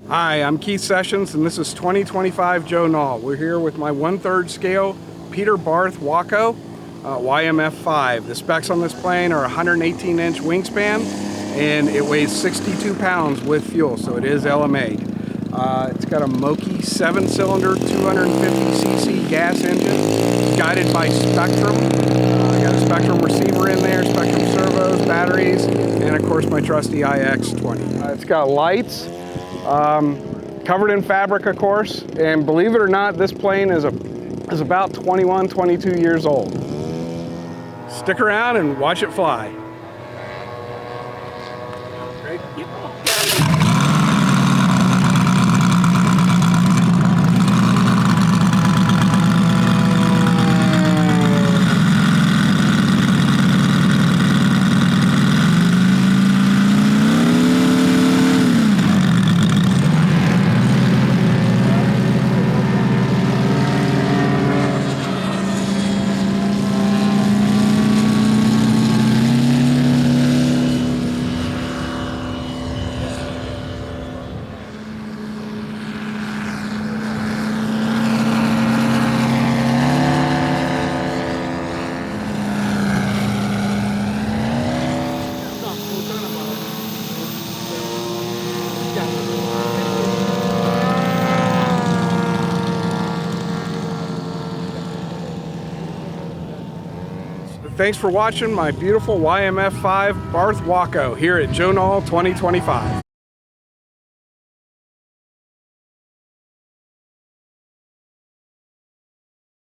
Hi, I'm Keith Sessions, and this is 2025 Joe Nall. We're here with my 1/3 scale Peter Barth Waco YMF-5. The specs on this plane are 118-inch wingspan, and it weighs 62 pounds with fuel, so it is LMA. It's got a Moki 7-cylinder 250cc gas engine, guided by Spektrum. I got a Spektrum receiver in there, Spektrum servos, batteries, and of course my trusty iX20. It's got lights. Covered in fabric, of course, and believe it or not, this plane is about 21, 22 years old. Stick around and watch it fly. Great. Thanks for watching my beautiful YMF-5 Barth Waco here at Joe Nall 2025.